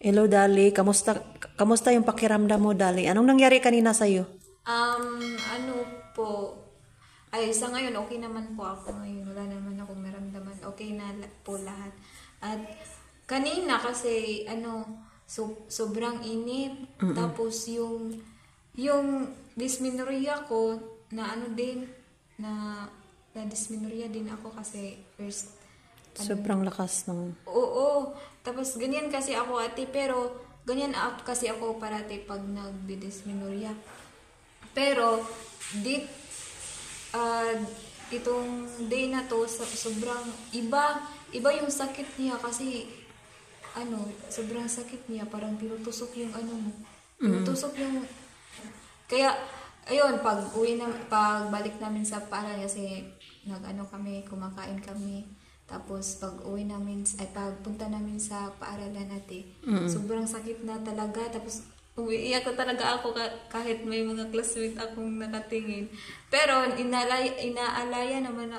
Hello, Dali. Kamusta yung pakiramdam mo, Dali? Anong nangyari kanina sa'yo? Ano po, ay sa ngayon okay naman po ako ngayon. Wala naman akong naramdaman. Okay na po lahat. At kanina kasi sobrang init. Tapos yung dysmenorrhea ko na na dysmenorrhea din ako kasi first. Sobrang lakas ng... Oo. Tapos ganyan kasi ako ate, pero ganyan kasi ako parati pag nagdi-dysmenorrhea. Pero uh, itong day na to sobrang iba yung sakit niya kasi sobrang sakit niya, parang tinutusok yung mo. Tinutusok yung kaya ayun, pagbalik namin sa paaralan kasi kumakain kami. Tapos pagpunta namin sa paaralan ate, sobrang sakit na talaga. Tapos umiiyak na talaga ako kahit may mga classmate akong nakatingin. Pero inaalaya naman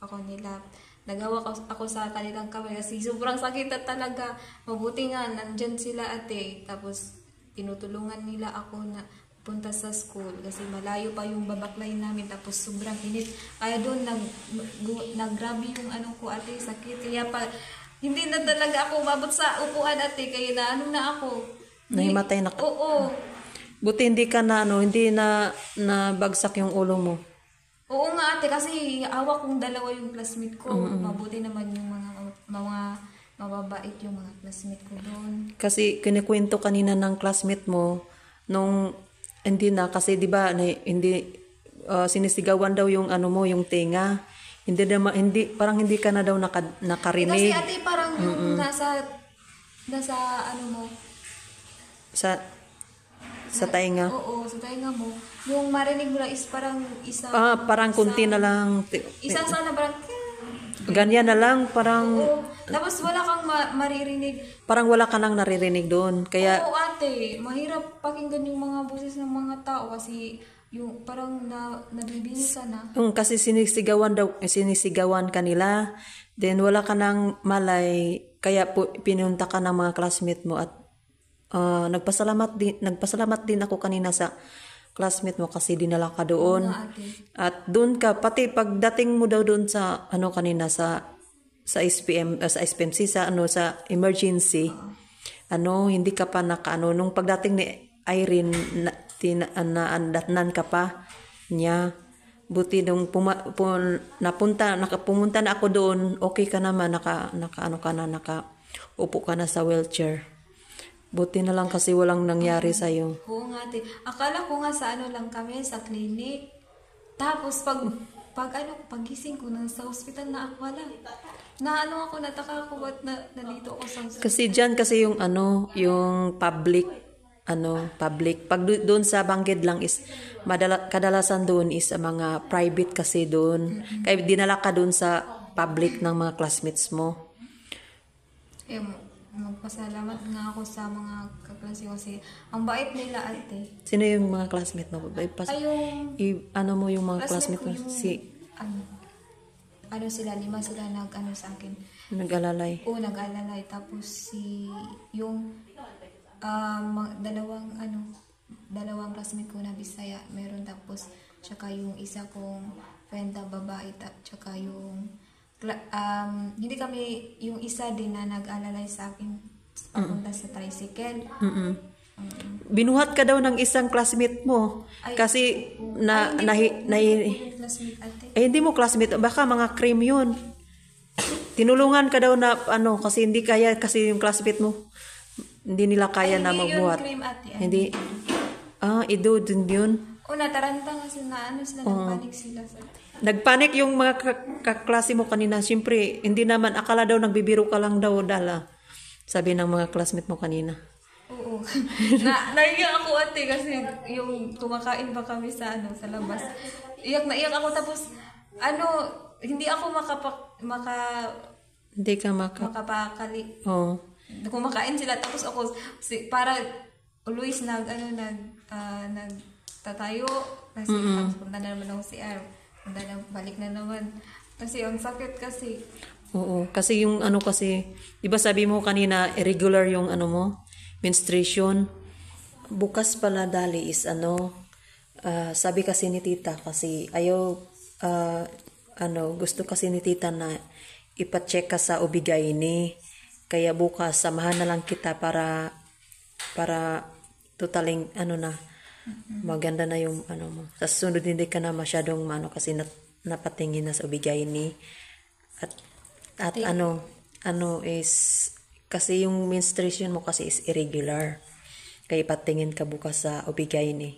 ako nila. Nagawa ako sa kanilang kamay kasi sobrang sakit na talaga. Mabuti nga, nandyan sila ate. Tapos tinutulungan nila ako na punta sa school kasi malayo pa yung babaklay namin, tapos sobrang init. Kaya doon naggrabe yung ko ate, sakit. Kaya hindi na talaga ako umabot sa upuan ate, kaya na ako. Nahimatay na ka. Oo. Buti hindi ka hindi na bagsak yung ulo mo. Oo nga ate, kasi awa kong dalawa yung classmate ko. Mabuti naman yung mga mababait yung mga classmate ko doon. Kasi kinikwento kanina ng classmate mo nung hindi na kasi 'di ba sinisigawan daw yung yung tenga. Parang hindi ka na daw nakarinig. Kasi ate parang yung nasa mo sa tainga. Oo, sa tainga mo. Yung marinig mo lang is parang parang kunti na lang. Isang sana parang ganyan na lang, parang... Oo. Tapos wala kang maririnig. Parang wala ka nang naririnig doon. Kaya... Oo ate, mahirap pakinggan yung mga boses ng mga tao kasi yung parang nabibinisa na. Kasi sinisigawan kanila. Then wala ka nang malay. Kaya pinunta ka ng mga classmate mo at nagpasalamat din ako kanina sa classmate mo kasi dinala ka doon. At doon ka, pati pagdating mo daw doon sa kanina sa SPMC sa emergency, hindi ka pa nung pagdating ni Irene naandatnan ka pa niya. Buti nung pumunta na ako doon, okay ka naman, nakaupo ka na sa wheelchair. Buti na lang kasi walang nangyari sa'yo. Oo nga ate. Akala ko nga sa lang kami, sa clinic. Tapos pagising ko sa hospital na ako, wala. Nataka ako, ba't nandito ako sa hospital? Kasi dyan kasi yung yung public. Pag doon sa Bangged lang is, kadalasan doon is mga private kasi doon. Kaya dinala ka doon sa public ng mga classmates mo. Magpasalamat nga ako sa mga kaklase ko kasi ang bait nila ate. Sino yung mga classmate mo? Mo yung mga classmate mo? Sila, 5 sila sa akin. Nag-alalay? Oo, nag-alalay. Tapos yung dalawang classmate ko na Bisaya, meron, tapos tsaka yung isa kong friend na babae, tsaka yung hindi kami, yung isa din na nag-alalay sa akin papunta sa tricycle. Binuhat ka daw ng isang classmate mo kasi hindi mo classmate, baka mga cream yun. Tinulungan ka daw na kasi hindi kaya, kasi yung classmate mo hindi nila kaya na magbuhat. Hindi. Ido din yun. Nataranta nga sila nagpanik sila sa... Nagpanik yung mga kaklase mo kanina. Siyempre, hindi naman, akala daw nagbibiro ka lang daw, Dala. Sabi ng mga classmate mo kanina. Oo. Naiyak ako ate kasi yung kumakain pa kami sa labas. Iyak na iyak ako, tapos hindi ako hindi ka makapakali. Oo. Kumakain sila, tapos ako para always nagtatayo kasi punta na naman ako CR. Balik na naman. Kasi ang sakit kasi. Oo, kasi yung ano kasi, 'di ba sabi mo kanina irregular yung ano mo, menstruation. Bukas pala dali is ano, sabi kasi ni tita kasi ayaw ah, gusto kasi ni tita na ipa-check ka sa OB-GYN. Kaya bukas samahan na lang kita para totaling ano na maganda na yung ano mo. Sa sunod hindi ka na masyadong ano kasi napatingin na sa OB-GYN. At ano is kasi yung menstruation mo kasi is irregular. Kaya patingin ka bukas sa OB-GYN.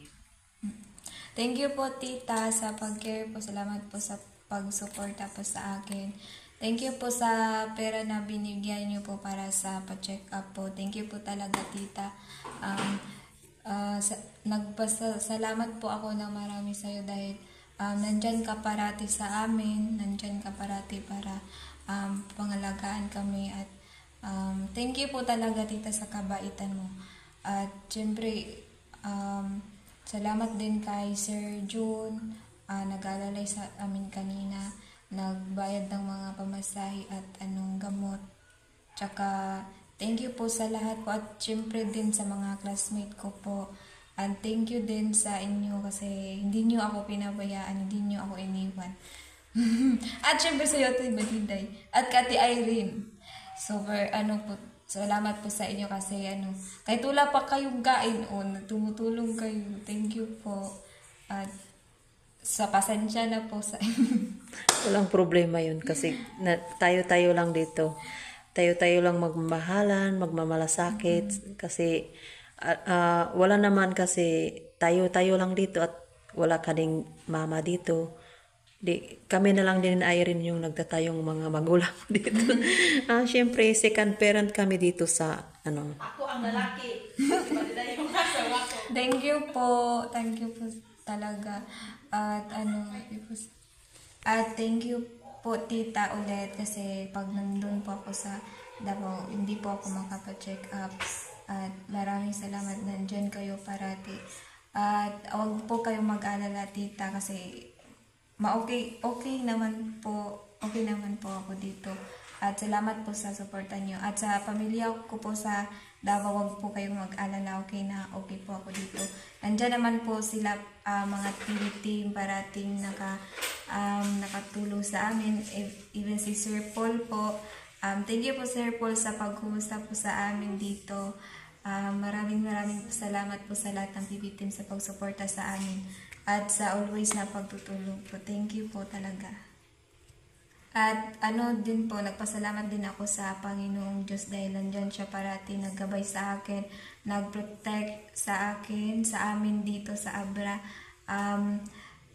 Thank you po, tita, sa pag-care po. Salamat po sa pag-suporta po sa akin. Thank you po sa pera na binigyan niyo po para sa pa-check up po. Thank you po talaga, tita. Nagpasalamat po ako ng marami sa'yo dahil nandyan ka parati sa amin. Nandyan ka parati para pangalagaan kami. At thank you po talaga, tita, sa kabaitan mo. At syempre, salamat din kay Sir June, nag-alalay sa amin kanina, nagbayad ng mga pamasahe at anong gamot. Tsaka, thank you po sa lahat po at syempre din sa mga classmate ko po. And thank you din sa inyo kasi hindi nyo ako pinabayaan, hindi nyo ako iniwan. At syempre sa iyo, Ate Baliday. At Kati Irene. Super, salamat po sa inyo kasi kahit wala pa kayong kain tumutulong kayo. Thank you po. At sa pasensya na po sa inyo. Walang problema yun kasi tayo-tayo lang dito. Tayo-tayo lang magmamahalan, magmamalasakit kasi wala naman kasi tayo-tayo lang dito at wala ka ding mama dito. Kami na lang din ay rin yung nagtatayong mga magulang dito. Siyempre, second parent kami dito sa Ako ang lalaki. Thank you po. Thank you po talaga. At thank you po, tita, ulit kasi pag nandun po ako sa Davao, hindi po ako makapa-check up. At maraming salamat, nandyan kayo parati. At huwag po kayong mag-alala, tita, kasi okay naman po ako dito. At salamat po sa suporta nyo. At sa pamilya ko po sa Davao, wag po kayong mag-alala. Okay po ako dito. Nandyan naman po sila, mga TV team, parating nakatulong sa amin. Even si Sir Paul po. Thank you po, Sir Paul, sa pag-hosta po sa amin dito. Maraming salamat po sa lahat ng TV team sa pagsuporta sa amin. At sa always na pagtutulong po. Thank you po talaga. At din po, nagpasalamat din ako sa Panginoong Diyos dahil nandyan siya parati naggabay sa akin, nag-protect sa akin, sa amin dito sa Abra.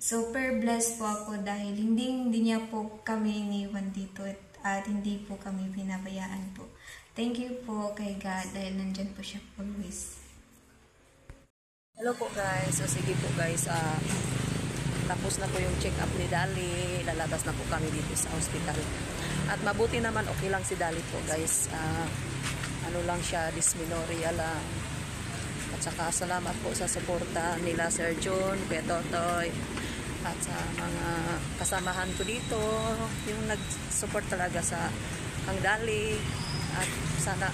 Super blessed po ako dahil hindi niya po kami iniwan dito at hindi po kami pinabayaan po. Thank you po kay God dahil nandyan po siya always. Hello po guys. So sige po guys, tapos na po yung check-up ni Dali. Lalabas na po kami dito sa hospital. At mabuti naman, okay lang si Dali po guys. Lang siya, dysmenorrhea lang. At saka salamat po sa suporta nila Sir John, Kuya Totoy, at sa mga kasamahan ko dito. Yung nag-support talaga sa Kang Dali. At sana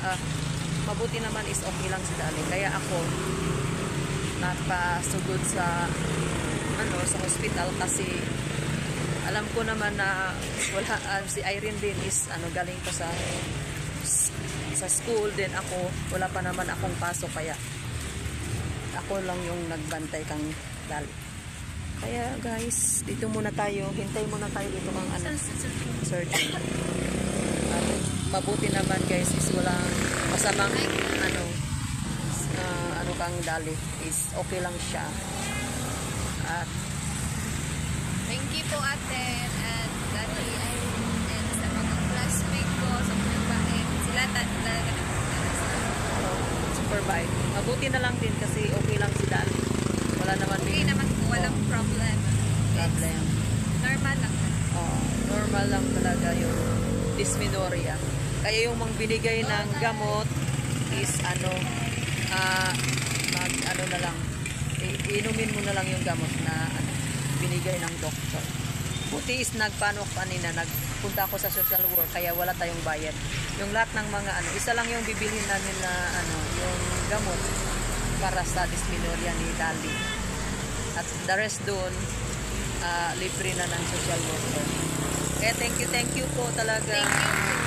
mabuti naman is okay lang si Dali. Kaya ako napasugod sa sa hospital kasi alam ko naman na wala si Irene din is galing pa sa school din ako, wala pa naman akong pasok kaya ako lang yung nagbantay Kang Dali. Kaya guys, dito muna tayo, hintay muna tayo dito ng surgeon. At mabuti naman guys is walang masamang Kang Dali is okay lang siya. At thank you po, ate and Daddy Irene and sa mga classmate ko sa pagbabae. Sila talaga super bait. Mabuti na lang din kasi okay lang si Dali. Wala naman okay naman po, walang problem. Normal lang. Normal lang talaga yung dysmenorrhea. Kaya yung mga binigay ng gamot is na lang, inumin mo na lang yung gamot na binigay ng doktor. Buti is nagpaano kanina, nagpunta ako sa social work kaya wala tayong bayad. Yung lahat ng mga ano, isa lang yung bibilhin namin na ano, yung gamot para sa dysmenorrhea ni Dali. At the rest doon, libre na ng social worker. Kaya thank you po talaga. Thank you.